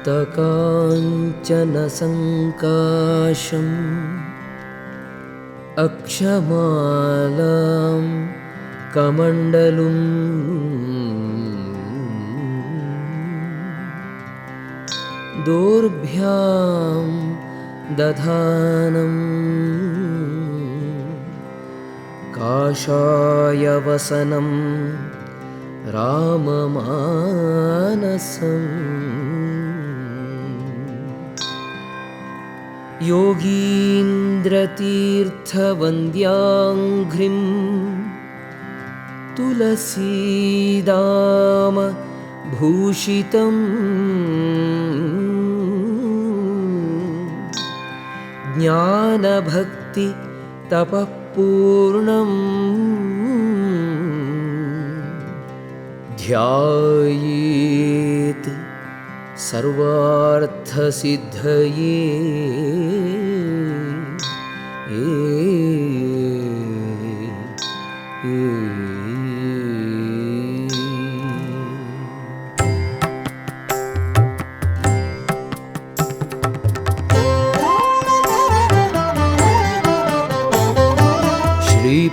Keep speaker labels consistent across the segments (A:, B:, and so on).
A: तप्तकाञ्चनसङ्काशम् अक्षमालां कमण्डलुं दोर्भ्यां दधानं काषायवसनं राममानसम् योगीन्द्रतीर्थवन्द्याङ्घ्रिं तुलसीदाम भूषितं ज्ञानभक्ति तपःपूर्णं ध्यायेत् सर्वार्थसिद्धये।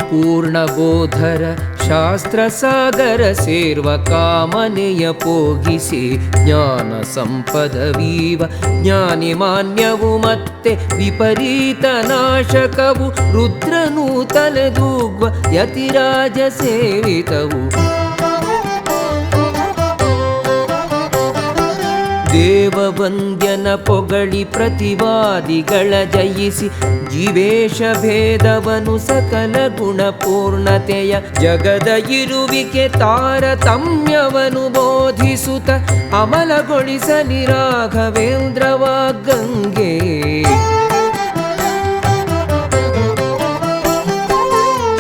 A: ಶ್ರೀಪೂರ್ಣಬೋಧರ ಶಾಸ್ತ್ರಸಾಗರ ಸೇರ್ವ ಕಾಮನೆಯ ಪೋಗಿಸಿ ಜ್ಞಾನ ಸಂಪದವೀವ ಜ್ಞಾನಿ ಮಾನ್ಯವು ಮತ್ತೆ ವಿಪರೀತ ನಾಶಕವು ರುದ್ರನು ತಲೆದೂಗ್ವ ಯತಿರಾಜ ಸೇವಿತವು ದೇವವಂದ್ಯನ ಪೊಗಳಿ ಪ್ರತಿವಾದಿಗಳ ಜಯಿಸಿ ಜೀವೇಶ ಭೇದವನು ಸಕಲ ಗುಣಪೂರ್ಣತೆಯ ಜಗದ ಇರುವಿಕೆ ತಾರತಮ್ಯವನು ಬೋಧಿಸುತ್ತ ಅಮಲಗೊಳಿಸಲಿ ರಾಘವೇಂದ್ರವ ಗಂಗೆ.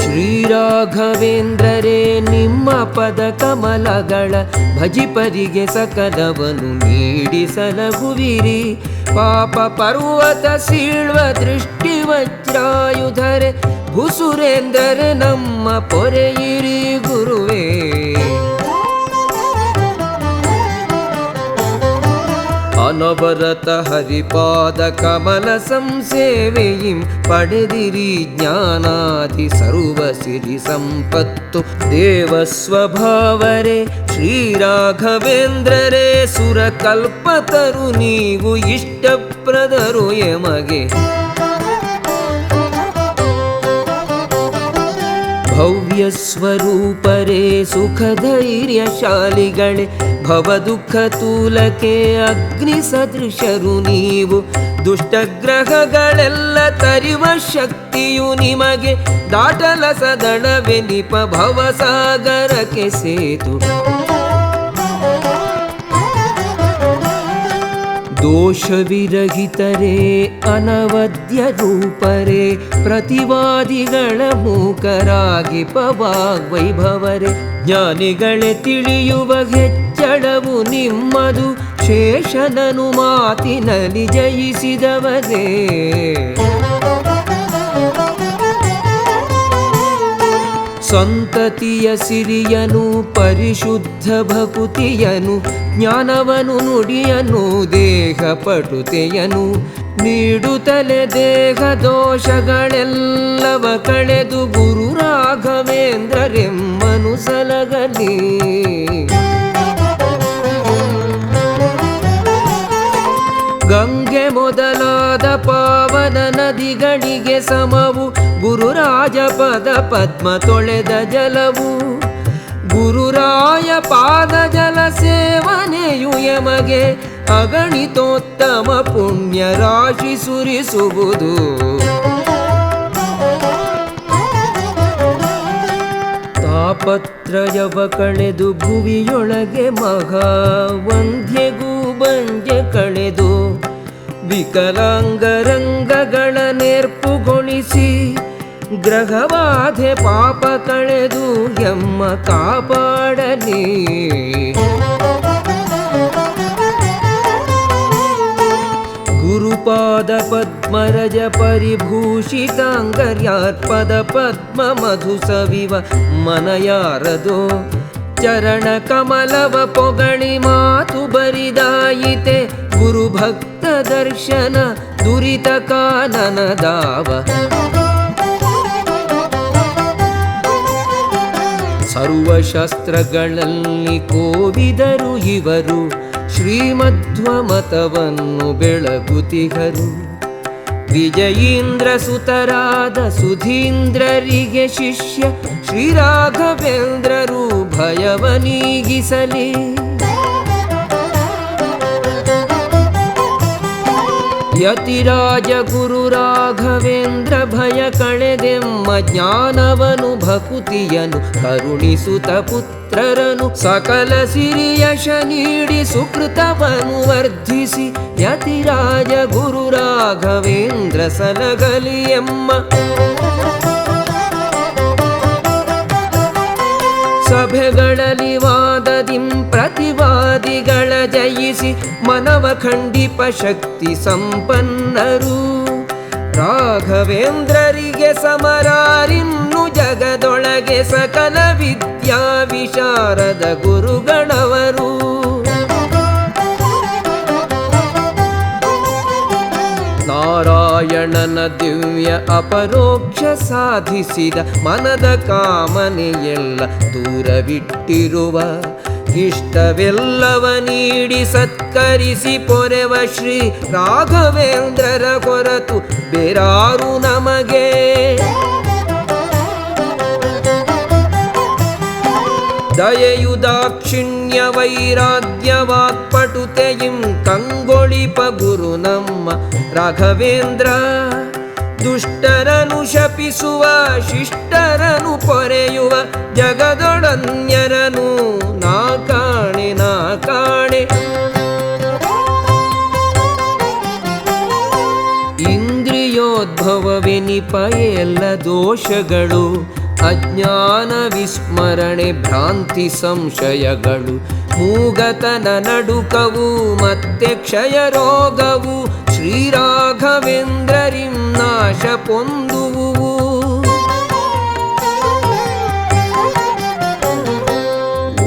A: ಶ್ರೀರಾಘವೇಂದ್ರರೇ ನಿಮ್ಮ ಪದ ಕಮಲಗಳ ಭಜಿಪರಿಗೆ ಸಕಲವನು ನೀಡಿಸಲಗುವಿರಿ. ಪಾಪ ಪರ್ವತ ಸೀಳ್ವ ದೃಷ್ಟಿ ವಜ್ರಾಯುಧರೆ ಭುಸುರೇಂದ್ರರೆ ನಮ್ಮ ಪೊರೆಯಿರಿ ಗುರುವೇ. ಅನವರತ ಹರಿಪಾದ ಕಮಲ ಸಂಸೇವೆಯಿಂ ಪಡೆದಿರಿ ಜ್ಞಾನಾದಿ ಸರ್ವ ಸಿರಿ ಸಂಪತ್ತು ದೇವಸ್ವಭಾವರೇ ಶ್ರೀರಾಘವೇಂದ್ರರೇ. ಸುರಕಲ್ಪತರು ನೀವು ಇಷ್ಟಪ್ರದರು ಎಮಗೆ. ಭವ್ಯ ಸ್ವರೂಪರೇ ಸುಖಧೈರ್ಯಶಾಲಿಗಳೇ ಭವ ದುಃಖ ತೂಲಕ್ಕೆ ಅಗ್ನಿ ಸದೃಶರು ನೀವು. ದುಷ್ಟಗ್ರಹಗಳೆಲ್ಲ ತರಿವ ಶಕ್ತಿಯು ನಿಮಗೆ ದಾಟಲ ಸದಳವೆನಿಪ ಭವಸಾಗರಕ್ಕೆ ಸೇತು. ದೋಷವಿರಹಿತರೇ ಅನವದ್ಯ ರೂಪರೇ ಪ್ರತಿವಾದಿಗಳ ಮೂಕರಾಗಿ ಪವಾಗ್ವೈಭವರೇ. ಜ್ಞಾನಿಗಳೇ ತಿಳಿಯುವ ಹೆಚ್ಚಳವು ನಿಮ್ಮದು ಶೇಷನನು ಮಾತಿನಲ್ಲಿ ಜಯಿಸಿದವರೇ. ಸಂತತಿಯ ಸಿರಿಯನು ಪರಿಶುದ್ಧ ಭಕುತಿಯನು ಜ್ಞಾನವನು ನುಡಿಯನು ದೇಹ ಪಟುತೆಯನು ನೀಡುತ್ತಲೆ ದೇಹ ದೋಷಗಳೆಲ್ಲವ ಕಳೆದು ಗುರು ರಾಘವೇಂದ್ರರೆಮ್ಮನು ಸಲಗಲಿ. ಗಂಗೆ ಮೊದಲಾದ ಪಾವನ ನದಿಗಳಿಗೆ ಸಮವು ಗುರುರಾಜ ಪದ ಪದ್ಮ ತೊಳೆದ ಜಲವು. ಗುರುರಾಯ ಪಾದ ಜಲ ಸೇವನೆಯು ಯಮಗೆ ಅಗಣಿತೋತ್ತಮ ಪುಣ್ಯ ರಾಶಿ ಸುರಿಸುವುದು. ತಾಪತ್ರಯವ ಕಳೆದು ಭುವಿಯೊಳಗೆ ಮಹಾವಂದ್ಯಗೂ ಬಂಜೆ ಕಳೆದು ವಿಕಲಾಂಗರಂಗಗಳ ನೇರ್ಪುಗೊಳಿಸಿ ಗ್ರಹಬಾಧೆ ಪಾಪ ಕಳೆದು ಎಮ್ಮ ಕಾಪಾಡಲಿ. ಗುರುಪಾದ ಪದ್ಮರಜ ಪರಿಭೂಷಿತಾಂಗರ್ಯಾತ್ಪದ ಪದ್ಮ ಮಧು ಸವಿವ ಮನಯಾರದೋ. ಚರಣ ಕಮಲವ ಪೊಗಳಿ ಮಾತು ಬರಿದಾಯಿತೆ ಗುರುಭಕ್ತ ದರ್ಶನ ದುರಿತ ಕಾನನದಾವ. ಸರ್ವಶಾಸ್ತ್ರಗಳಲ್ಲಿ ಕೋವಿದರು ಇವರು, ಶ್ರೀಮಧ್ವ ಮತವನ್ನು ಬೆಳಗುತಿಗರು. ವಿಜಯೀಂದ್ರ ಸುತರಾದ ಸುಧೀಂದ್ರರಿಗೆ ಶಿಷ್ಯ ಶ್ರೀರಾಘವೇಂದ್ರರು ಭಯವನೀಗಿಸಲಿ. ಯತಿರಾಜ ಗುರು ರಾಘವೇಂದ್ರ ಭಯ ಕಳೆದೆಮ್ಮ ಜ್ಞಾನವನು ಭಕುತಿಯನು ಕರುಣಿಸುತ್ತ ಪುತ್ರರನು ಸಕಲ ಸಿರಿಯಶ ನೀಡಿ ಸುಕೃತವನು ವರ್ಧಿಸಿ. ಯತಿರಾಜ ಗುರು ರಾಘವೇಂದ್ರ ಸಲಗಲಿ ಎಮ್ಮ. ಸಭೆಗಳಲ್ಲಿ ವಾದದಿಂ ಪ್ರತಿವಾದಿಗಳ ಜಯಿಸಿ ಮನವ ಖಂಡಿಪ ಶಕ್ತಿ ಸಂಪನ್ನರು. ರಾಘವೇಂದ್ರರಿಗೆ ಸಮರಾರಿನ್ನು ಜಗದೊಳಗೆ ಸಕಲ ವಿದ್ಯಾ ವಿಶಾರದ ಗುರುಗಳವರು. ನಾರಾಯಣನ ದಿವ್ಯ ಅಪರೋಕ್ಷ ಸಾಧಿಸಿದ ಮನದ ಕಾಮನೆಯೆಲ್ಲ ದೂರವಿಟ್ಟಿರುವ, ಇಷ್ಟವೆಲ್ಲವ ನೀಡಿ ಸತ್ಕರಿಸಿ ಪೊರೆವ ಶ್ರೀ ರಾಘವೇಂದ್ರರ ಹೊರತು ಬೇರಾರು ನಮಗೆ. ದಯೆಯು ದಾಕ್ಷಿಣ್ಯ ವೈರಾಗ್ಯ ವಾಕ್ಪಟುತೆಯಿಂ ಕಂಗೊಳಿಪ ಗುರು ನಮ್ಮ ರಾಘವೇಂದ್ರ. ದುಷ್ಟರನು ಶಪಿಸುವ ಶಿಷ್ಟರನು ಪೊರೆಯುವ ಜಗದೊಡನ್ಯರನು ನಾ ಕಾಣೆ ನಾ ಕಾಣೆ. ಇಂದ್ರಿಯೋದ್ಭವವೆನಿಪ ಎಲ್ಲ ದೋಷಗಳು, ಅಜ್ಞಾನ ವಿಸ್ಮರಣೆ ಭ್ರಾಂತಿ ಸಂಶಯಗಳು, ಮೂಗತನ ನಡುಕವು ಮತ್ತೆ ಕ್ಷಯ ರೋಗವು ಶ್ರೀರಾಘವೇಂದ್ರರಿಂ ನಾಶ ಪೊಂದುವು.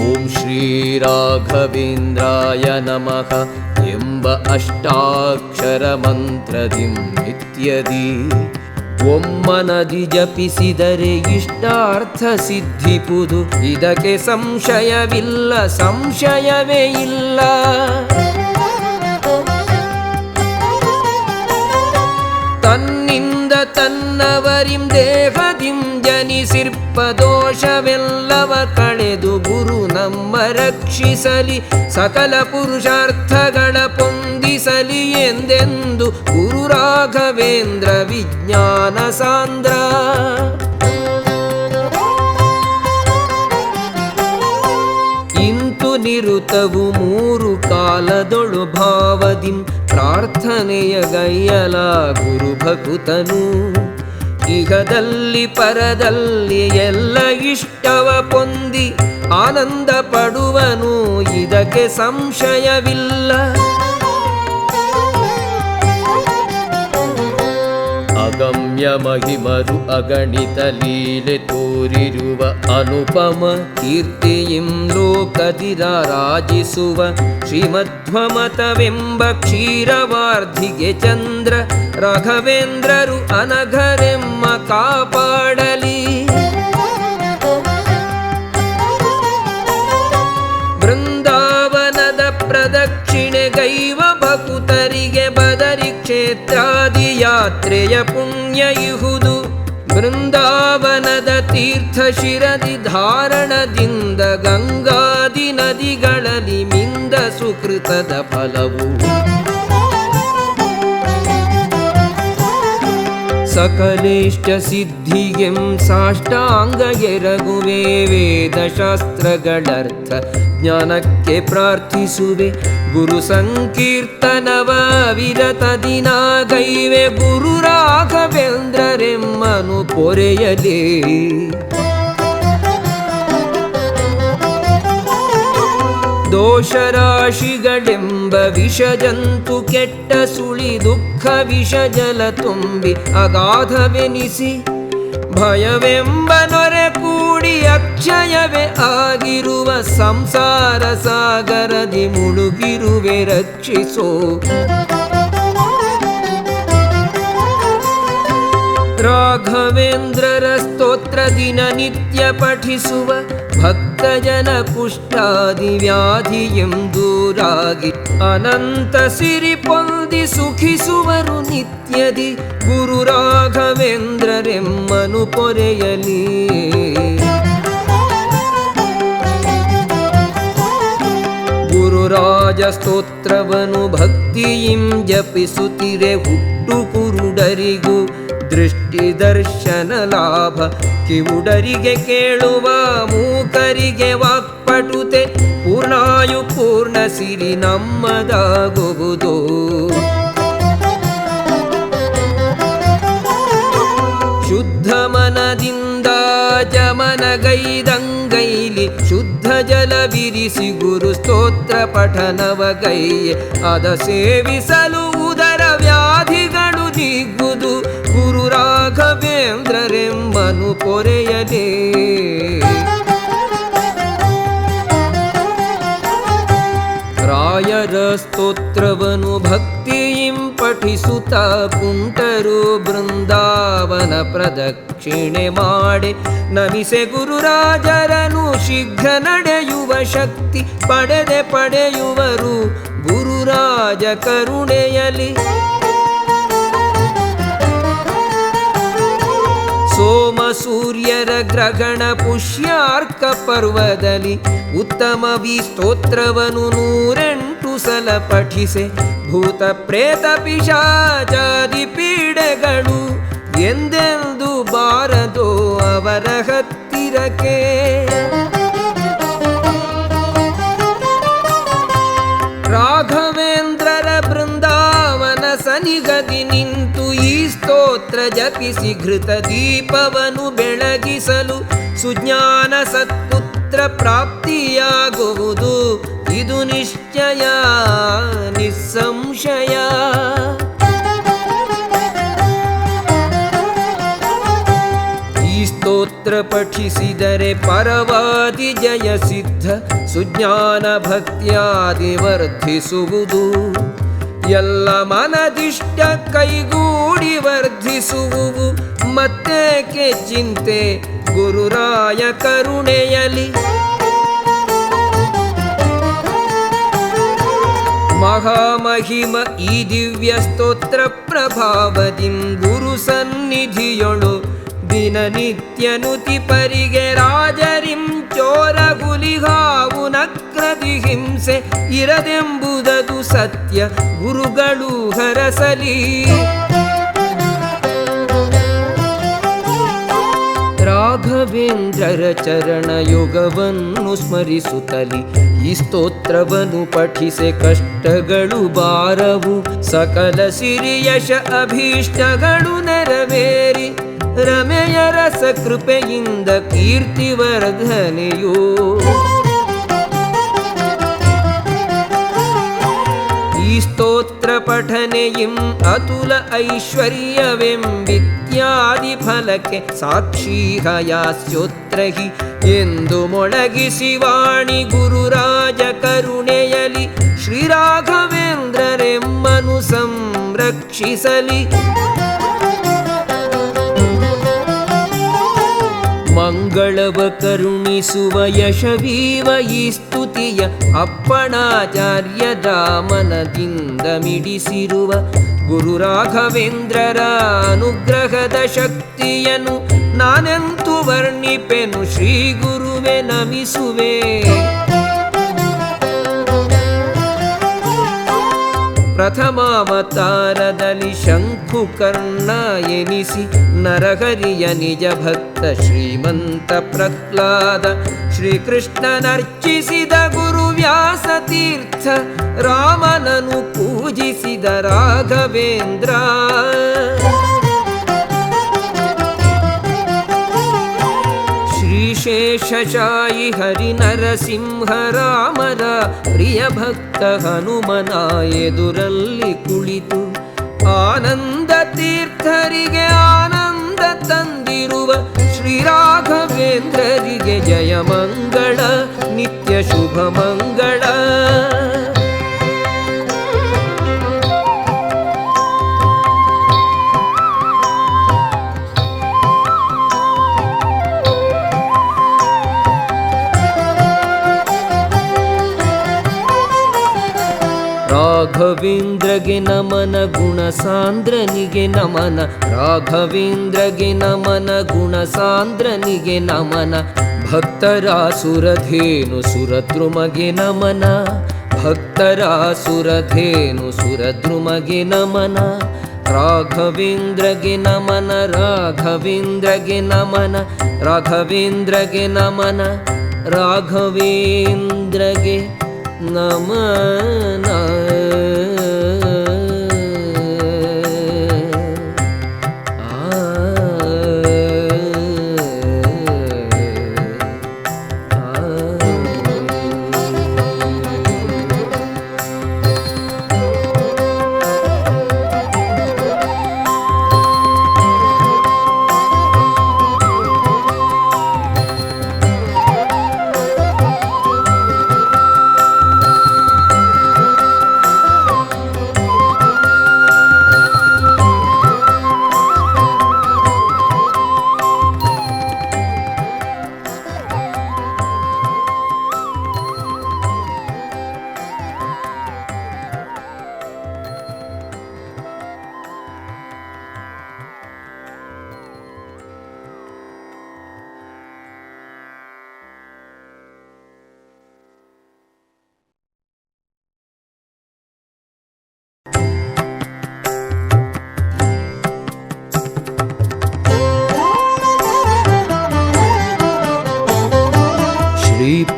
A: ಓಂ ಶ್ರೀ ರಾಘವೇಂದ್ರಾಯ ನಮಃ ಎಂಬ ಅಷ್ಟಾಕ್ಷರ ಮಂತ್ರದಿಂ ನಿತ್ಯದಿ ಒಮ್ಮನದಿ ಜಪಿಸಿದರೆ ಇಷ್ಟಾರ್ಥ ಸಿದ್ಧಿಪುದು. ಇದಕ್ಕೆ ಸಂಶಯವಿಲ್ಲ, ಸಂಶಯವೇ ಇಲ್ಲ. ತನ್ನಿಂದ ತನ್ನವರಿಂ ದೇಹದಿಂ ಜನಿಸಿರ್ಪ ದೋಷವೆಲ್ಲವ ಕಳೆದು ಗುರು ನಮ್ಮ ರಕ್ಷಿಸಲಿ. ಸಕಲ ಪುರುಷಾರ್ಥಗಳ ಪೊಂದಿಸಲಿ ಎಂದೆಂದು ಗುರು ರಾಘವೇಂದ್ರ ವಿಜ್ಞಾನ ಸಾಂದ್ರ. ಇಂತು ನಿರುತವು ಮೂರು ಕಾಲದೊಳು ಭಾವದಿಂ ಪ್ರಾರ್ಥನೆಯ ಗೈಯಲ ಗುರು ಭಕುತನು. ಇಹದಲ್ಲಿ ಪರದಲ್ಲಿ ಎಲ್ಲ ಇಷ್ಟವ ಪೊಂದಿ ಆನಂದ ಪಡುವನು, ಇದಕ್ಕೆ ಸಂಶಯವಿಲ್ಲ. ಅಗಮ್ಯ ಮಹಿಮರು ಅಗಣಿತ ಲೀಲೆ ತೋರಿರುವ ಅನುಪಮ ಕೀರ್ತಿಯಿಂ ಲೋಕದಿರ ರಾಜಿಸುವ ಶ್ರೀಮಧ್ವಮತವೆಂಬ ಕ್ಷೀರವಾರ್ಧಿಗೆ ಚಂದ್ರ ರಾಘವೇಂದ್ರರು ಅನಘರೆಮ್ಮ ಕಾಪಾಡಲಿ. ಬೃಂದಾವನದ ಪ್ರದಕ್ಷಿಣೆ ಗೈವ ಭಕುತರಿಗೆ ಬದರಿ ಕ್ಷೇತ್ರಾದಿ ಯಾತ್ರೆಯ ಪುಣ್ಯ ಇಹುದು. ಬೃಂದಾವನದ ತೀರ್ಥ ಶಿರದಿ ಧಾರಣದಿಂದ ಗಂಗಾದಿ ನದಿಗಳಲ್ಲಿ ಮಿಂದ ಸುಕೃತದ ಫಲವು. ಸಕಲೇಷ್ಟ ಸಿದ್ಧಿಗೆಂ ಸಾಷ್ಟಾಂಗ ಎರಗುವೆ, ವೇದಶಾಸ್ತ್ರಗಳರ್ಥ ಜ್ಞಾನಕ್ಕೆ ಪ್ರಾರ್ಥಿಸುವೆ. ಗುರು ಸಂಕೀರ್ತನವ ವಿರತ ದಿನ ಗೈವೆ, ಗುರು ರಾಘವೇಂದ್ರರೆಮ್ಮನು ಪೊರೆಯಲೇ. ದೋಷರಾಶಿಗಳೆಂಬ ವಿಷಜಂತು ಕೆಟ್ಟ ಸುಳಿ ದುಃಖ ವಿಷ ಜಲ ತುಂಬಿ ಅಗಾಧವೆನಿಸಿ ಭಯವೆಂಬ ನೊರೆ ಕೂಡಿ ಅಕ್ಷಯವೇ ಆಗಿರುವ ಸಂಸಾರ ಸಾಗರದಿ ಮುಳುಗಿರುವೆ ರಕ್ಷಿಸೋ. ರಾಘವೇಂದ್ರರ ಸ್ತೋತ್ರ ದಿನನಿತ್ಯ ಪಠಿಸುವ ಭಕ್ತಜನ ಕುಷ್ಠಾದಿ ವ್ಯಾಧಿಯಂ ದೂರಾಗಿ ಅನಂತ ಸಿರಿ ಪೊಂದಿ ಸುಖಿಸುವರು ನಿತ್ಯದಿ ಗುರು ರಾಘವೇಂದ್ರರೆಮ್ಮನು ಪೊರೆಯಲಿ. ಗುರುರಾಜ ಸ್ತೋತ್ರವನು ಭಕ್ತಿಯಿಂ ಜಪಿಸುತ್ತಿರೆ ಹುಟ್ಟು ಕುರುಡರಿಗೂ ದೃಷ್ಟಿ ದರ್ಶನ ಲಾಭ. ಕಿವುಡರಿಗೆ ಕೇಳುವ, ಮೂಕರಿಗೆ ವಾಕ್ಪಟುತೆ, ಪೂರ್ಣಾಯು ಪೂರ್ಣ ಸಿರಿ ನಮ್ಮದಾಗುವುದು. ಶುದ್ಧ ಮನದಿಂದ ಜಮನಗೈದಂಗೈಲಿ ಶುದ್ಧ ಜಲವಿರಿಸಿ ಗುರು ಸ್ತೋತ್ರ ಪಠನವಗೈಯೆ ಅದ ಸೇವಿಸಲು ಉದರ ವ್ಯಾಧಿಗಳು ದಿಗ್ಗುದು. ಗುರು ರಾಘವೇಂದ್ರರೆಮ್ಮನು ಪೊರೆಯಲೇ. ರಾಯರ ಸ್ತೋತ್ರವನು ಭಕ್ತಿಯಿಂ ಪಠಿಸುತ್ತ ಕುಂಟರು ಬೃಂದಾವನ ಪ್ರದಕ್ಷಿಣೆ ಮಾಡಿ ನಮಿಸೆ ಗುರುರಾಜರನು ಶೀಘ್ರ ನಡೆಯುವ ಶಕ್ತಿ ಪಡೆಯುವರು ಗುರುರಾಜ ಕರುಣೆಯಲಿ. ಸೋಮ ಸೂರ್ಯರ ಗ್ರಹಣ ಪುಷ್ಯಾರ್ಕ ಪರ್ವದಲ್ಲಿ ಉತ್ತಮವಿ ಸ್ತೋತ್ರವನು 108 ಸಲ ಪಠಿಸೆ ಭೂತ ಪ್ರೇತ ಪಿಶಾಚಾದಿ ಪೀಡೆಗಳು ಎಂದೆಂದು ಬಾರದೋ ಅವರ ಹತ್ತಿರಕ್ಕೆ. ರಾಘವೇಂದ್ರರ ಬೃಂದಾವನ ಸನಿಗದಿ ನಿಂತು ಈ ಸ್ತೋತ್ರ ಜಪಿಸಿ ಘೃತ ದೀಪವನು ಬೆಳಗಿಸಲು ಸುಜ್ಞಾನ ಸತ್ಪುತ್ರ ಪ್ರಾಪ್ತಿಯಾಗುವುದು ಇದು ನಿಶ್ಚಯ ನಿಸ್ಸಂಶಯ. ಈ ಸ್ತೋತ್ರ ಪಠಿಸಿದರೆ ಪರವಾದಿ ಜಯ ಸಿದ್ಧ ಸುಜ್ಞಾನ ಭಕ್ತ್ಯಾದಿ ವರ್ಧಿಸುವುದು. ಎಲ್ಲ ಮನದಿಷ್ಟ ಕೈಗೂಡಿ ವರ್ಧಿಸುವುವು ಮತ್ತೇಕೆ ಚಿಂತೆ ಗುರುರಾಯ ಕರುಣೆಯಲಿ. ಮಹಾಮಹಿಮ ಈ ದಿವ್ಯ ಸ್ತೋತ್ರ ಪ್ರಭಾವದಿಂ ಗುರು ಸನ್ನಿಧಿಯೊಳು ದಿನನಿತ್ಯನುತಿ ಪರಿಗೆ ರಾಜರಿಂ ಚೋರ ಹುಲಿಹಾವು ನಕ್ರದಿ ಹಿಂಸೆ ಇರದೆಂಬುದದು ಸತ್ಯ ಗುರುಗಳು ಹರಸಲಿ. ರಾಘವೇಂದ್ರರ ಚರಣ ಯೋಗವನ್ನು ಸ್ಮರಿಸುತ್ತಲಿ ಈ ಸ್ತೋತ್ರವನ್ನು ಪಠಿಸೆ ಕಷ್ಟಗಳು ಬಾರವು ಸಕಲ ಸಿರಿಯಶ ಅಭೀಷ್ಟಗಳು ನೆರವೇರಿ ರಮೆಯ ರಸ ಕೃಪೆಯಿಂದ ಕೀರ್ತಿವರ್ಧನೆಯೋ. ಈ ಸ್ತೋತ್ರ ಪಠನೆಯಿಂ ಅತುಲ ಐಶ್ವರ್ಯವೆಂಬಿತ್ಯಾದಿ ಫಲಕ್ಕೆ ಸಾಕ್ಷಿ ಹಯಾಸ್ಯೋತ್ರಹಿ ಎಂದು ಮೊಳಗಿಸಿ ವಾಣಿ ಗುರುರಾಜ ಕರುಣೆಯಲಿ ಶ್ರೀರಾಘವೇಂದ್ರರೆಮ್ಮನು ಸಂರಕ್ಷಿಸಲಿ. ಮಂಗಳವ ಕರುಣಿಸುವ ಯಶವೀವ ಈ ಸ್ತುತಿಯ ಅಪ್ಪಣಾಚಾರ್ಯದ ಮನದಿಂದ ಮಿಡಿಸಿರುವ ಗುರು ರಾಘವೇಂದ್ರರ ಅನುಗ್ರಹದ ಶಕ್ತಿಯನ್ನು ನಾನೆಂತು ವರ್ಣಿಪೆನು ಶ್ರೀ ಗುರುವೆ ನಮಿಸುವೆ. ಪ್ರಥಮಾವತಾರದಲ್ಲಿ ಶಂಖುಕರ್ಣ ಎನಿಸಿ ನರಹರಿಯ ನಿಜ ಭಕ್ತ ಶ್ರೀಮಂತ ಪ್ರಹ್ಲಾದ ಶ್ರೀಕೃಷ್ಣನರ್ಚಿಸಿದ ಗುರು ವ್ಯಾಸ ತೀರ್ಥ ರಾಮನನು ಪೂಜಿಸಿದ ರಾಘವೇಂದ್ರ. ಶ್ರೀಶೇಷಶಾಯಿ ಹರಿ ನರಸಿಂಹ ರಾಮರ ಪ್ರಿಯ ಭಕ್ತ ಹನುಮನ ಎದುರಲ್ಲಿ ಕುಳಿತು ಆನಂದ ತೀರ್ಥರಿಗೆ ಆನಂದ ತಂದಿರುವ ಶ್ರೀ ರಾಘವೇಂದ್ರರಿಗೆ ಜಯ ಮಂಗಳ, ನಿತ್ಯ ಶುಭ ಮಂಗಳ. ರಾಘವೇಂದ್ರಗೆ ನಮನ ಗುಣಸಾಂದ್ರನಿಗೆ ನಮನ, ರಾಘವೇಂದ್ರಗೆ ನಮನ ಗುಣಸಾಂದ್ರನಿಗೆ ನಮನ. ಭಕ್ತರ ಸುರಧೇನು ಸುರದ್ರುಮಗೆ ನಮನ, ಭಕ್ತರ ಸುರಧೇನು ಸುರದ್ರುಮಗೆ ನಮನ. ರಾಘವೇಂದ್ರಗೆ ನಮನ, ರಾಘವೇಂದ್ರಗೆ ನಮನ, ರಾಘವೇಂದ್ರಗೆ ನಮನ, ರಾಘವೇಂದ್ರಗೆ ನಮನ.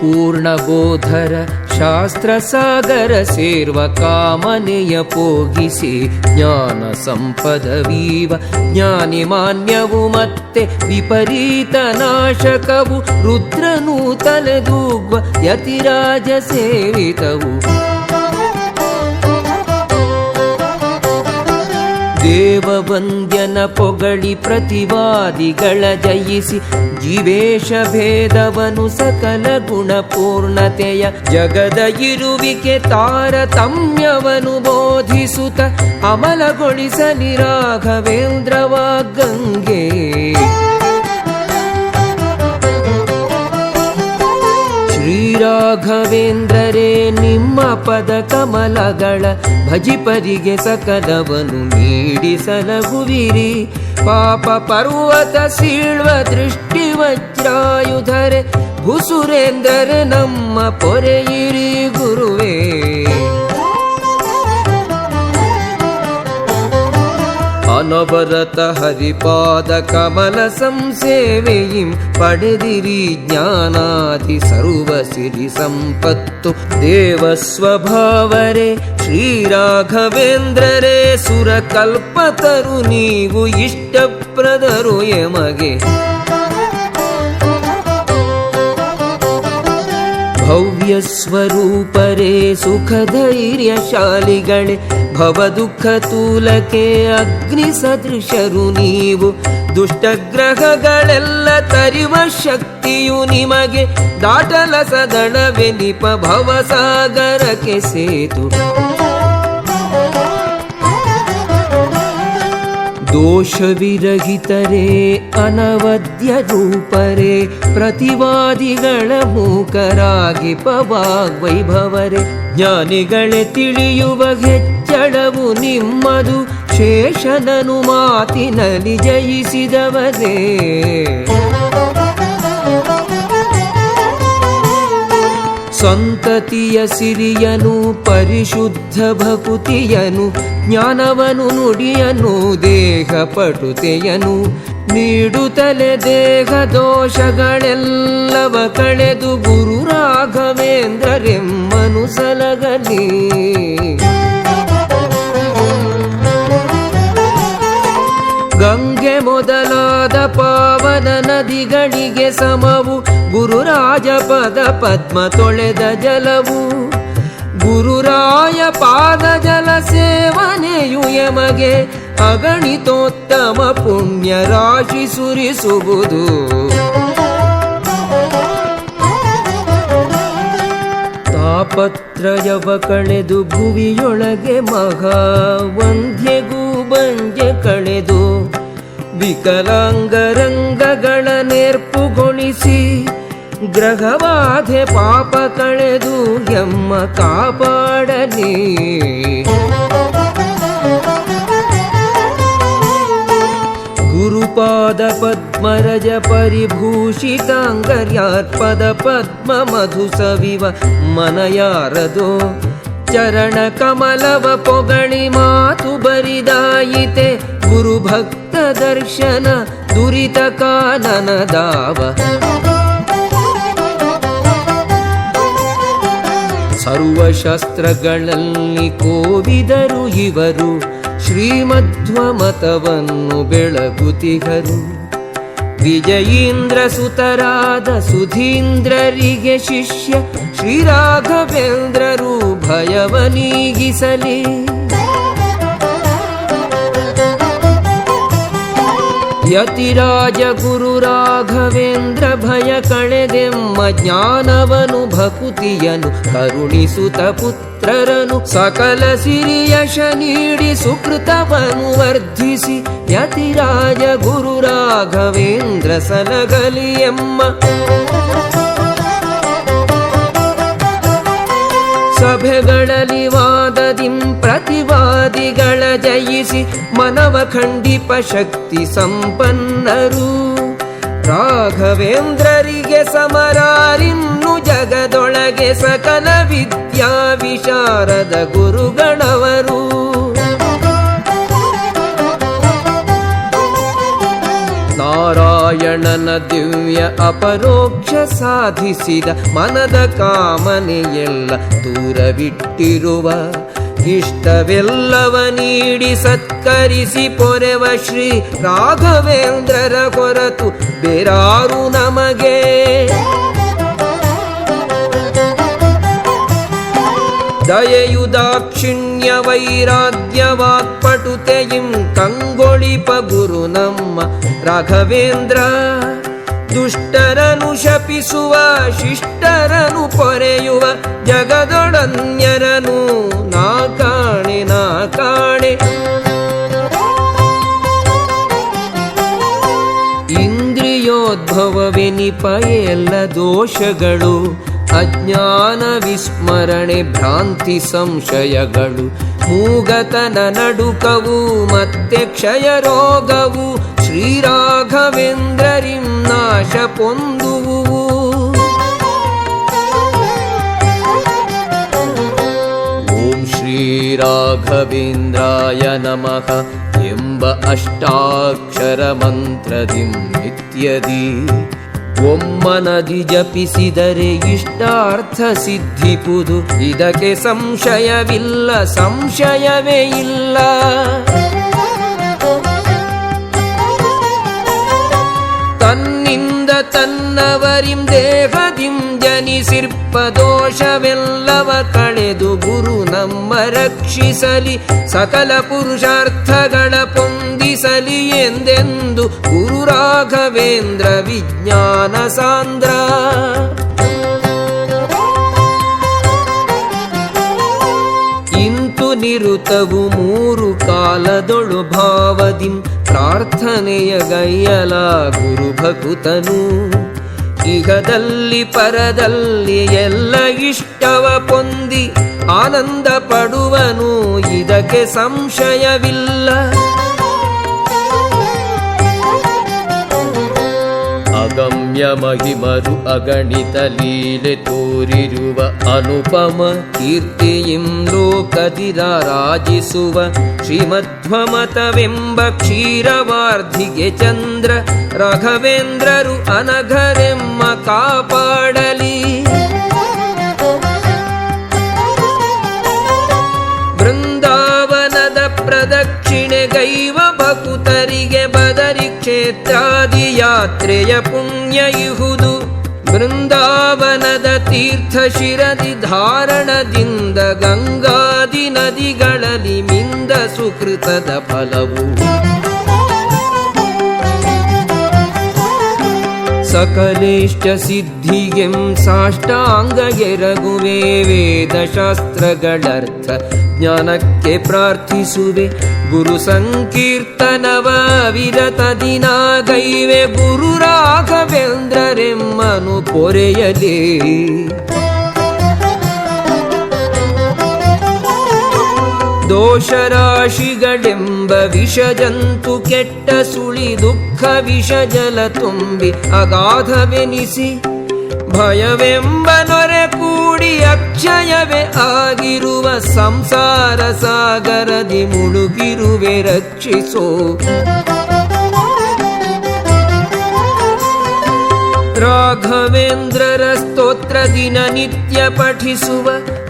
A: ಪೂರ್ಣಬೋಧರ ಶಾಸ್ತ್ರಸಾಗರ ಸೇರ್ವ ಕಾಮನೆಯ ಪೋಗಿಸಿ ಜ್ಞಾನ ಸಂಪದವೀವ ಜ್ಞಾನಿ ಮಾನ್ಯವು ಮತ್ತೆ ವಿಪರೀತ ನಾಶಕವು ರುದ್ರನೂ ತಲೆದೂಗ್ವ ಯತಿರಾಜ ಸೇವಿತವು. ದೇವವಂದ್ಯನ ಪೊಗಳಿ ಪ್ರತಿವಾದಿಗಳ ಜಯಿಸಿ ಜೀವೇಶ ಭೇದವನು ಸಕಲ ಗುಣಪೂರ್ಣತೆಯ ಜಗದ ಇರುವಿಕೆ ತಾರತಮ್ಯವನು ಬೋಧಿಸುತ್ತ ಅಮಲಗೊಳಿಸಲಿ ರಾಘವೇಂದ್ರವ ಗಂಗೆ. ಶ್ರೀರಾಘವೇಂದ್ರರೇ ನಿಮ್ಮ ಪದ ಕಮಲಗಳ ಭಜಿಪರಿಗೆ ಸಕಲವನು ನೀಡಿಸಲಗುವಿರಿ. ಪಾಪ ಪರ್ವತ ಸೀಳ್ವ ದೃಷ್ಟಿ ವಜ್ರಾಯುಧರೆ ಭುಸುರೇಂದ್ರರೆ ನಮ್ಮ ಪೊರೆಯಿರಿ ಗುರುವೇ. ಅನವರತ ಹರಿಪಾದ ಕಮಲ ಸಂಸೇವೆಯಿಂ ಪಡೆದಿರಿ ಜ್ಞಾನಾದಿ ಸರ್ವ ಸಿರಿ ಸಂಪತ್ತು. ದೇವಸ್ವಭಾವರೇ ಶ್ರೀರಾಘವೇಂದ್ರರೇ ಸುರಕಲ್ಪತರು ನೀವು ಇಷ್ಟಪ್ರದರು ಎಮಗೆ. ಭವ್ಯ ಸ್ವರೂಪರೇ ಸುಖಧೈರ್ಯಶಾಲಿಗಳೇ ಭವದುಃಖ ತೂಲಕೆ ಅಗ್ನಿ ಸದೃಶರು ನೀವು. ದುಷ್ಟಗ್ರಹಗಳೆಲ್ಲ ತರಿವ ಶಕ್ತಿಯು ನಿಮಗೆ ದಾಟಲ ಸದಳವೆನಿಪ ಭವಸಾಗರಕ್ಕೆ ಸೇತು. ದೋಷವಿರಹಿತರೇ ಅನವದ್ಯ ರೂಪರೇ ಪ್ರತಿವಾದಿಗಳ ಮೂಕರಾಗಿ ಪವಾಗ್ವೈಭವರೇ. ಜ್ಞಾನಿಗಳೇ ತಿಳಿಯುವ ಹೆಚ್ಚಳವು ನಿಮ್ಮದು ಶೇಷನನು ಮಾತಿನಲ್ಲಿ ಜಯಿಸಿದವರೇ. ಸಂತತಿಯ ಸಿರಿಯನು ಪರಿಶುದ್ಧ ಭಕುತಿಯನು ಜ್ಞಾನವನು ನುಡಿಯನು ದೇಹ ಪಟುತೆಯನು ನೀಡುತ್ತಲೆ ದೇಹ ದೋಷಗಳೆಲ್ಲವ ಕಳೆದು ಗುರು ರಾಘವೇಂದ್ರರೆಮ್ಮನು ಸಲಗಲಿ. ಗಂಗೆ ಮೊದಲಾದ ಪಾವನ ನದಿಗಳಿಗೆ ಸಮವು ಗುರುರಾಜ ಪದ ಪದ್ಮ ತೊಳೆದ ಜಲವು. ಗುರುರಾಯ ಪಾದ ಜಲ ಸೇವನೆಯು ಯಮಗೆ ಅಗಣಿತೋತ್ತಮ ಪುಣ್ಯ ರಾಶಿ ಸುರಿಸುವುದು. ತಾಪತ್ರಯವ ಕಳೆದು ಭುವಿಯೊಳಗೆ ಮಹಾವಂದ್ಯಗೂ ಬಂಜೆ ಕಳೆದು ವಿಕಲಾಂಗರಂಗಗಳ ನೇರ್ಪುಗೊಳಿಸಿ ಗ್ರಹಬಾಧೆ ಪಾಪ ಕಳೆದು ಎಮ್ಮ ಕಾಪಾಡಲಿ. ಗುರುಪಾದ ಪದ್ಮರಜ ಪರಿಭೂಷಿತಾಂಗರ್ಯಾರ್ಪದ ಪದ್ಮ ಮಧು ಸವಿವ ಮನಯಾರದೋ ಚರಣ ಕಮಲವ ಪೊಗಳಿ ಮಾತು ಬರಿದಾಯಿತೆ ಗುರುಭಕ್ತ ದರ್ಶನ ದುರಿತ ಕಾನನದಾವ. ಸರ್ವಶಾಸ್ತ್ರಗಳಲ್ಲಿ ಕೋವಿದರು ಇವರು ಶ್ರೀಮಧ್ವ ಮತವನ್ನು ಬೆಳಗುತಿಗರು. ವಿಜಯೀಂದ್ರ ಸುತರಾದ ಸುಧೀಂದ್ರರಿಗೆ ಶಿಷ್ಯ ಶ್ರೀರಾಘವೇಂದ್ರರು ಭಯವ ನೀಗಿಸಲಿ. ಯತಿರಾಜ ಗುರು ರಾಘವೇಂದ್ರ ಭಯ ಕಳೆದೆಮ್ಮ ಜ್ಞಾನವನು ಭಕುತಿಯನು ಕರುಣಿಸುತ್ತ ಪುತ್ರರನು ಸಕಲ ಸಿರಿಯಶ ನೀಡಿ ಸುಕೃತವನು ವರ್ಧಿಸಿ ಯತಿರಾಜ ಗುರು ರಾಘವೇಂದ್ರ ಸಲಗಲಿ ಎಮ್ಮ. ಸಭೆಗಳಲ್ಲಿ ವಾದದಿಂ ಪ್ರತಿವಾದಿಗಳ ಜಯಿಸಿ ಮನವ ಖಂಡಿಪ ಶಕ್ತಿ ಸಂಪನ್ನರು. ರಾಘವೇಂದ್ರರಿಗೆ ಸಮರಾರಿನ್ನು ಜಗದೊಳಗೆ ಸಕಲ ವಿದ್ಯಾ ವಿಶಾರದ ಗುರುಗಣವರು. ನಾರಾಯಣನ ದಿವ್ಯ ಅಪರೋಕ್ಷ ಸಾಧಿಸಿದ ಮನದ ಕಾಮನೆಯೆಲ್ಲ ದೂರವಿಟ್ಟಿರುವ ಇಷ್ಟವೆಲ್ಲವ ನೀಡಿ ಸತ್ಕರಿಸಿ ಪೊರೆವ ಶ್ರೀ ರಾಘವೇಂದ್ರರ ಹೊರತು ಬೇರಾರು ನಮಗೆ. ದಯೆಯು ದಾಕ್ಷಿಣ್ಯ ವೈರಾಗ್ಯ ವಾಕ್ಪಟುತೆಯಿಂ ಕಂಗೊಳಿಪ ಗುರು ನಮ್ಮ ರಾಘವೇಂದ್ರ. ದುಷ್ಟರನು ಶಪಿಸುವ ಶಿಷ್ಟರನು ಪೊರೆಯುವ ಜಗದೊಡನ್ಯರನು ನಾ ಕಾಣೆ ನಾ ಕಾಣೆ. ಇಂದ್ರಿಯೋದ್ಭವವೆನಿಪ ಎಲ್ಲ ದೋಷಗಳು ಅಜ್ಞಾನ ವಿಸ್ಮರಣೆ ಭ್ರಾಂತಿ ಸಂಶಯಗಳು ಮೂಗತನ ನಡುಕವು ಮತ್ತೆ ಕ್ಷಯ ರೋಗವು ಶ್ರೀರಾಘವೇಂದ್ರರಿಂ ನಾಶ ಪೊಂದುವು. ಓಂ ಶ್ರೀ ರಾಘವೇಂದ್ರಾಯ ನಮಃ ಎಂಬ ಅಷ್ಟಾಕ್ಷರ ಮಂತ್ರದಿಂ ನಿತ್ಯದಿ ಒಮ್ಮನದಿ ಜಪಿಸಿದರೆ ಇಷ್ಟಾರ್ಥ ಸಿದ್ಧಿಪುದು. ಇದಕ್ಕೆ ಸಂಶಯವಿಲ್ಲ ಸಂಶಯವೇ ಇಲ್ಲ. ತನ್ನಿಂದ ತನ್ನವರಿಂ ದೇಹದಿಂ ಜನಿಸಿರ್ಪ ದೋಷವೆಲ್ಲವ ಕಳೆದು ಗುರು ನಮ್ಮ ರಕ್ಷಿಸಲಿ ಸಕಲ ಪುರುಷಾರ್ಥಗಳ ಪೊಂದಿಸಲಿ ಎಂದೆಂದು ಗುರು ರಾಘವೇಂದ್ರ ವಿಜ್ಞಾನ ಸಾಂದ್ರ. ಇಂತು ನಿರುತವು ಮೂರು ಕಾಲದೊಳು ಭಾವದಿಂ ಪ್ರಾರ್ಥನೆಯ ಗೈಯಲ ಗುರು ಭಕುತನು. ಇಹದಲ್ಲಿ ಪರದಲ್ಲಿ ಎಲ್ಲ ಇಷ್ಟವ ಪೊಂದಿ ಆನಂದ ಪಡುವನು ಇದಕ್ಕೆ ಸಂಶಯವಿಲ್ಲ. ಅಗಮ್ಯ ಮಹಿಮರು ಅಗಣಿತ ಲೀಲೆ ತೋರಿರುವ ಅನುಪಮ ಕೀರ್ತಿಯಿಂ ಲೋಕದಿರ ರಾಜಿಸುವ ಶ್ರೀಮಧ್ವಮತವೆಂಬ ಕ್ಷೀರವಾರ್ಧಿಗೆ ಚಂದ್ರ ರಾಘವೇಂದ್ರರು ಅನಘರೆಮ್ಮ ಕಾಪಾಡಲಿ. ಬೃಂದಾವನದ ಪ್ರದಕ್ಷಿಣೆ ಗೈವ ಭಕುತರಿಗೆ ಬದರಿ ಕ್ಷೇತ್ರಾದಿ ಯಾತ್ರೆಯ ಪುಣ್ಯ ಇಹುದು. ಬೃಂದಾವನದ ತೀರ್ಥ ಶಿರದಿ ಧಾರಣದಿಂದ ಗಂಗಾದಿ ನದಿಗಳಲ್ಲಿ ಮಿಂದ ಸುಕೃತದ ಫಲವು. ಸಕಲೇಷ್ಟ ಸಿದ್ಧಿಗೆಂ ಸಾಷ್ಟಾಂಗ ಎರಗುವೆ, ವೇದಶಾಸ್ತ್ರಗಳರ್ಥ ಜ್ಞಾನಕ್ಕೆ ಪ್ರಾರ್ಥಿಸುವೆ. ಗುರು ಸಂಕೀರ್ತನವ ವಿರತ ದಿನಾಗೈವೆ, ಗುರು ರಾಘವೇಂದ್ರರೆಮ್ಮನು ಪೊರೆಯಲೇ. ದೋಷರಾಶಿಗಳೆಂಬ ವಿಷಜಂತು ಕೆಟ್ಟ ಸುಳಿ ದುಃಖ ವಿಷ ಜಲ ತುಂಬಿ ಅಗಾಧವೆನಿಸಿ, ಭಯವೆಂಬ ನೊರೆ ಕೂಡಿ ಅಕ್ಷಯವೇ ಆಗಿರುವ ಸಂಸಾರ ಸಾಗರದಿ ಮುಳುಗಿರುವೆ, ರಕ್ಷಿಸೋ. ರಾಘವೇಂದ್ರರ ಸ್ತೋತ್ರ ದಿನನಿತ್ಯ ಪಠಿಸುವ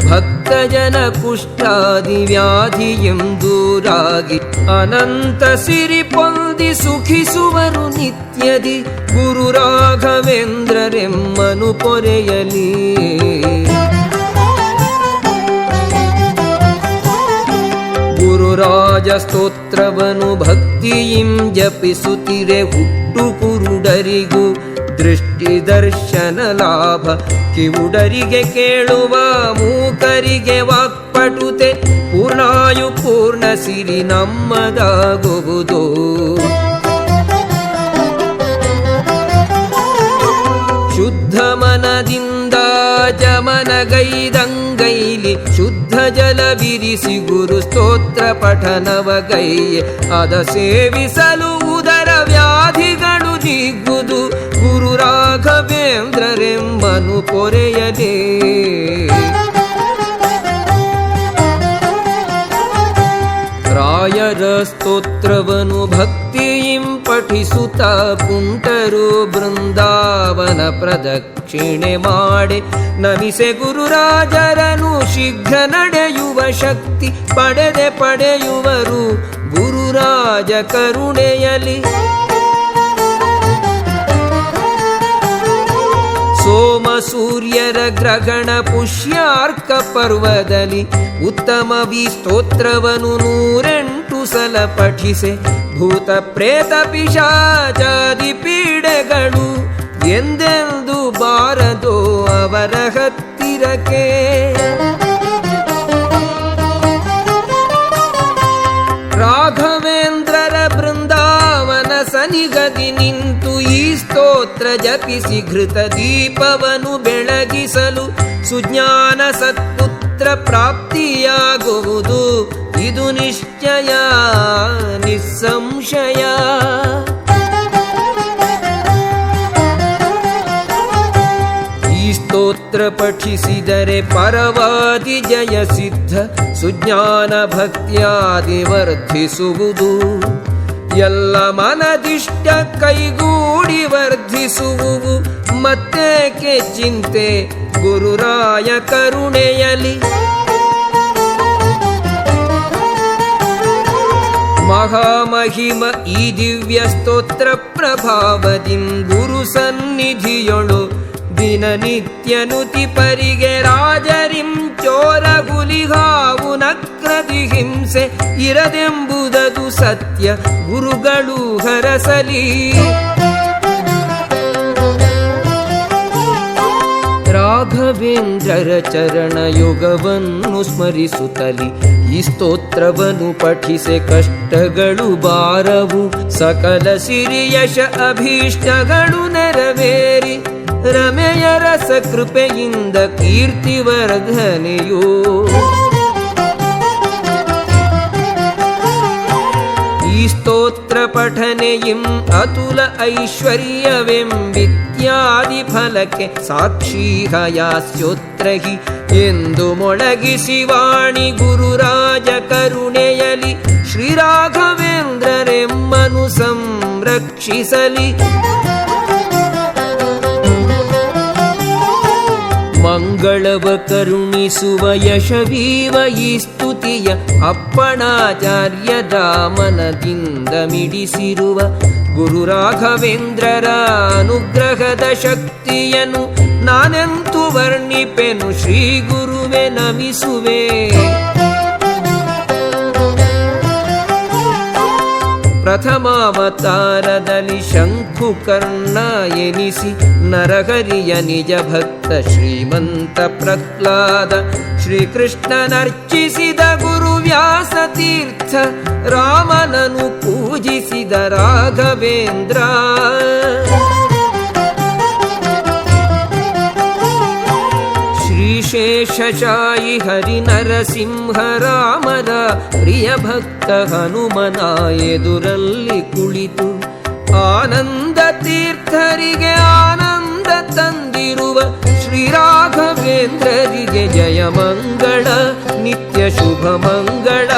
A: ಭಕ್ತಜನ ಕುಷ್ಠಾದಿ ವ್ಯಾಧಿಯೆಂದೂರಾಗಿ ಅನಂತ ಸಿರಿ ಪೊಂದಿ ಸುಖಿಸುವರು ನಿತ್ಯದಿ. ಗುರು ರಾಘವೇಂದ್ರರೆಮ್ಮನು ಪೊರೆಯಲಿ. ಗುರುರಾಜ ಸ್ತೋತ್ರವನು ಭಕ್ತಿಯಿಂ ಜಪಿಸುತ್ತಿರೆ, ಹುಟ್ಟು ಕುರುಡರಿಗೂ ದೃಷ್ಟಿ ದರ್ಶನ ಲಾಭ. ಕಿವುಡರಿಗೆ ಕೇಳುವ, ಮೂಕರಿಗೆ ವಾಕ್ಪಟುತೆ, ಪೂರ್ಣಾಯು ಪೂರ್ಣ ಸಿರಿ ನಮ್ಮದಾಗುವುದು. ಶುದ್ಧ ಮನದಿಂದ ಜಮನಗೈದಂಗೈಲಿ, ಶುದ್ಧ ಜಲವಿರಿಸಿ ಗುರು ಸ್ತೋತ್ರ ಪಠನವಗೈಯೆ. ಅದ ಸೇವಿಸಲು ಉದರ ವ್ಯಾಧಿಗಳು ನೀಗುವುದು, ಗುರು ರಾಘವೇಂದ್ರರೆಮ್ಮನು ಪೊರೆಯಲೇ. ರಾಯರ ಸ್ತೋತ್ರವನು ಭಕ್ತಿಯಿಂ ಪಠಿಸುತ್ತ ಕುಂಟರು ಬೃಂದಾವನ ಪ್ರದಕ್ಷಿಣೆ ಮಾಡಿ, ನಮಿಸೆ ಗುರುರಾಜರನು ಶೀಘ್ರ ನಡೆಯುವ ಶಕ್ತಿ ಪಡೆಯುವರು ಗುರುರಾಜ ಕರುಣೆಯಲಿ. ಸೋಮ ಸೂರ್ಯರ ಗ್ರಹಣ ಪುಷ್ಯಾರ್ಕ ಪರ್ವದಲ್ಲಿ ಉತ್ತಮ ಸ್ತೋತ್ರವನು 108 ಸಲ ಪಠಿಸೆ. ಭೂತ ಪ್ರೇತ ಪಿಶಾಚಾದಿ ಪೀಡೆಗಳು ಎಂದೆಂದು ಬಾರದೋ ಅವರ ಹತ್ತಿರಕ್ಕೆ. ರಾಘವೇಂದ್ರರ ಬೃಂದಾವನ ಸನಿಗದಿ ನಿಂತು ಈ ಸ್ತೋತ್ರ ಜಪಿಸಿ ಘೃತ ದೀಪವನು ಬೆಳಗಿಸಲು ಸುಜ್ಞಾನ ಸತ್ಪುತ್ರ ಪ್ರಾಪ್ತಿಯಾಗುವುದು. ಇದು ನಿಶ್ಚಯ ನಿಸ್ಸಂಶಯ. ಈ ಸ್ತೋತ್ರ ಪಠಿಸಿದರೆ ಪರವಾದಿ ಜಯ ಸಿದ್ಧ, ಸುಜ್ಞಾನ ಭಕ್ತ್ಯಾದಿ ವರ್ಧಿಸುವುದು. ಎಲ್ಲ ಮನದಿಷ್ಟ ಕೈಗೂಡಿ ವರ್ಧಿಸುವು, ಮತ್ತೇಕೆ ಚಿಂತೆ ಗುರುರಾಯ ಕರುಣೆಯಲಿ. ಮಹಾಮಹಿಮ ಈ ದಿವ್ಯ ಸ್ತೋತ್ರ ಪ್ರಭಾವದಿಂ ಗುರು ಸನ್ನಿಧಿಯೊಳು ದಿನನಿತ್ಯನುತಿ ಪರಿಗೆ ರಾಜರಿಂ ಚೋರ ಹುಲಿಗಾವು ನಕ್ರದಿ ಹಿಂಸೆ ಇರದೆಂಬುದದು ಸತ್ಯ ಗುರುಗಳು ಹರಸಲಿ. ರಾಘವೇಂದ್ರರ ಚರಣ ಯೋಗವನ್ನು ಸ್ಮರಿಸುತ್ತಲಿ ಈ ಸ್ತೋತ್ರವನ್ನು ಪಠಿಸೆ ಕಷ್ಟಗಳು ಬಾರವು. ಸಕಲ ಸಿರಿಯಶ ಅಭೀಷ್ಟಗಳು ನೆರವೇರಿ ರಮೆಯ ರಸ ಕೃಪೆಯಿಂದ ಕೀರ್ತಿವರ್ಧನೆಯೋ. ಈ ಸ್ತೋತ್ರ ಪಠನೆಯಿಂ ಅತುಲ ಐಶ್ವರ್ಯವೆಂಬಿತ್ಯಾದಿ ಫಲಕ್ಕೆ ಸಾಕ್ಷೀಹಯಾಸ್ಯೋತ್ರಹಿ ಎಂದು ಮೊಳಗಿಸಿ ವಾಣಿ ಗುರುರಾಜ ಕರುಣೆಯಲಿ. ಶ್ರೀರಾಘವೇಂದ್ರರೆಮ್ಮನು ಸಂರಕ್ಷಿಸಲಿ. ಮಂಗಳವ ಕರುಣಿಸುವ ಯಶವೀವ ಈ ಸ್ತುತಿಯ ಅಪ್ಪಣಾಚಾರ್ಯದ ಮನದಿಂದ ಮಿಡಿಸಿರುವ ಗುರು ರಾಘವೇಂದ್ರರ ಅನುಗ್ರಹದ ಶಕ್ತಿಯನ್ನು ನಾನೆಂತು ವರ್ಣಿಪೆನು. ಶ್ರೀ ಗುರುವೆ ನಮಿಸುವೆ. ಪ್ರಥಮಾವತಾರದಲ್ಲಿ ಶಂಕುಕರ್ಣ ಎನಿಸಿ ನರಹರಿಯ ನಿಜ ಭಕ್ತ ಶ್ರೀಮಂತ ಪ್ರಹ್ಲಾದ ಶ್ರೀಕೃಷ್ಣನರ್ಚಿಸಿದ ಗುರು ವ್ಯಾಸ ತೀರ್ಥ ರಾಮನನು ಪೂಜಿಸಿದ ರಾಘವೇಂದ್ರ ಶ್ರೀಶೇಷಶಾಯಿ ಹರಿ ನರಸಿಂಹ ರಾಮರ ಪ್ರಿಯ ಭಕ್ತ ಹನುಮನ ಎದುರಲ್ಲಿ ಕುಳಿತು ಆನಂದ ತೀರ್ಥರಿಗೆ ಆನಂದ ತಂದಿರುವ ಶ್ರೀರಾಘವೇಂದ್ರರಿಗೆ ಜಯ ಮಂಗಳ ನಿತ್ಯ ಶುಭ ಮಂಗಳ.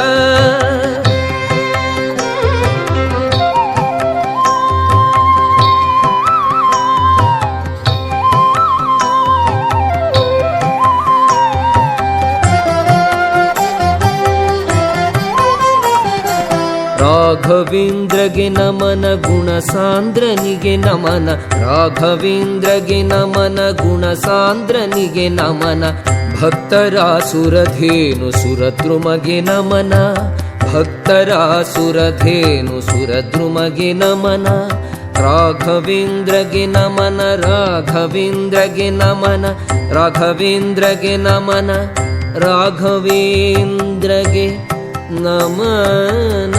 A: ರಾಘವೇಂದ್ರಗೆ ನಮನ ಗುಣಸಾಂದ್ರನಿಗೆ ನಮನ, ರಾಘವೇಂದ್ರಗೆ ನಮನ ಗುಣಸಾಂದ್ರನಿಗೆ ನಮನ. ಭಕ್ತರಾಸುರಧೇನು ಸುರದ್ರುಮಗೆ ನಮನ, ಭಕ್ತರಾಸುರಧೇನು ಸುರದ್ರುಮಗೆ ನಮನ. ರಾಘವೇಂದ್ರಗೆ ನಮನ, ರಾಘವೇಂದ್ರಗೆ ನಮನ, ರಾಘವೇಂದ್ರಗೆ ನಮನ, ರಾಘವೇಂದ್ರಗೆ ನಮನ.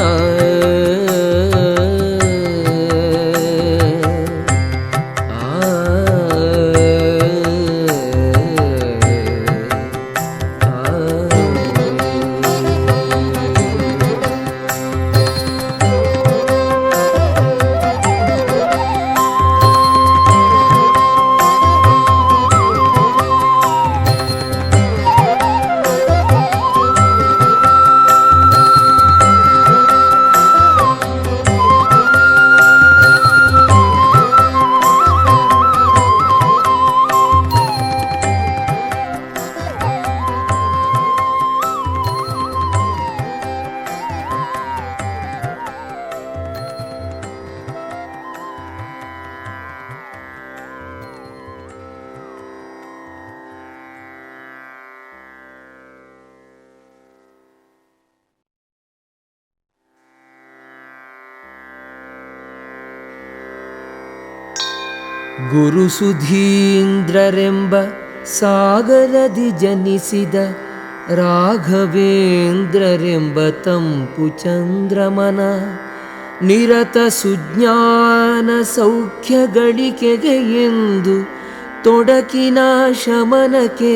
A: ಗುರುಸುಧೀಂದ್ರರೆಂಬ ಸಾಗರದಿ ಜನಿಸಿದ ರಾಘವೇಂದ್ರರೆಂಬ ತಂಪು ಚಂದ್ರಮನ, ನಿರತ ಸುಜ್ಞಾನ ಸೌಖ್ಯಗಳಿಕೆಗೆ ಎಂದು ತೊಡಕಿನ ಶಮನಕ್ಕೆ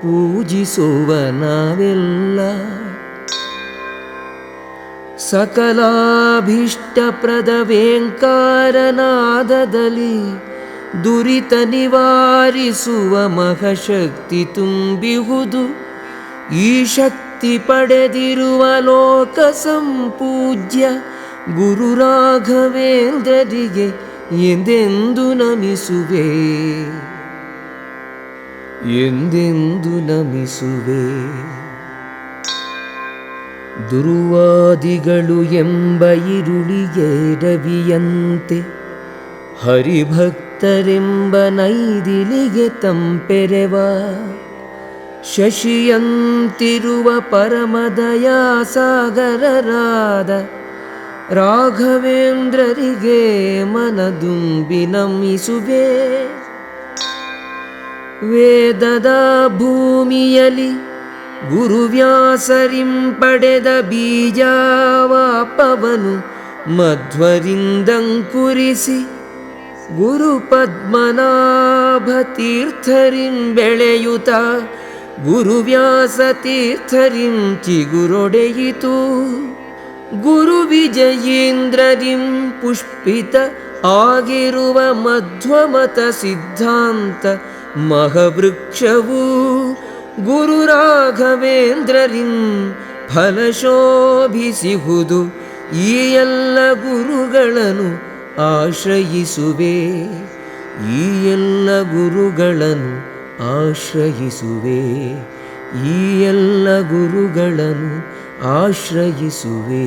A: ಪೂಜಿಸುವ ನಾವೆಲ್ಲ. ಸಕಲಾಭೀಷ್ಟಪ್ರದ ವೇಂಕಾರನಾದದಲ್ಲಿ ದುರಿತ ನಿವಾರಿಸುವ ಮಹಶಕ್ತಿ ತುಂಬಿಹುದು. ಈ ಶಕ್ತಿ ಪಡೆದಿರುವ ಲೋಕ ಸಂಪೂಜ್ಯ ಗುರು ರಾಘವೇಂದ್ರರಿಗೆ ಎಂದೆಂದು ನಮಿಸುವೆ, ಎಂದೆಂದು ನಮಿಸುವೆ. ದುರ್ವಾದಿಗಳು ಎಂಬ ಇರುಳಿಗೆ ರವಿಯಂತೆ, ಹರಿಭಕ್ತರೆಂಬ ನೈದಿಲಿಗೆ ತಂಪೆರೆವ, ಶಶಿಯಂತಿರುವ ಪರಮದಯಾ ಸಾಗರರಾದ ರಾಘವೇಂದ್ರರಿಗೆ ಮನದುಂಬಿ ನಮಿಸುವೆ. ವೇದದ ಭೂಮಿಯಲ್ಲಿ ಗುರುವ್ಯಾಸರಿಂಪಡೆದ ಬೀಜವಾಪವನು ಮಧ್ವರಿಂದಂಕುರಿಸಿ, ಗುರು ಪದ್ಮನಾಭ ತೀರ್ಥರಿಂ ಬೆಳೆಯುತ್ತ ಗುರುವ್ಯಾಸ ತೀರ್ಥರಿಂ ಚಿಗುರೊಡೆಯಿತು. ಗುರು ವಿಜಯೇಂದ್ರರಿಂ ಪುಷ್ಪಿತ ಆಗಿರುವ ಮಧ್ವಮತ ಸಿದ್ಧಾಂತ ಮಹವೃಕ್ಷವು ಗುರು ರಾಘವೇಂದ್ರರಿಂ ಫಲಶೋಭಿಸಿಹುದು. ಈ ಎಲ್ಲ ಗುರುಗಳನ್ನು ಆಶ್ರಯಿಸುವೆ, ಈ ಎಲ್ಲ ಗುರುಗಳನ್ನು ಆಶ್ರಯಿಸುವೆ, ಈ ಎಲ್ಲ ಗುರುಗಳನ್ನು ಆಶ್ರಯಿಸುವೆ.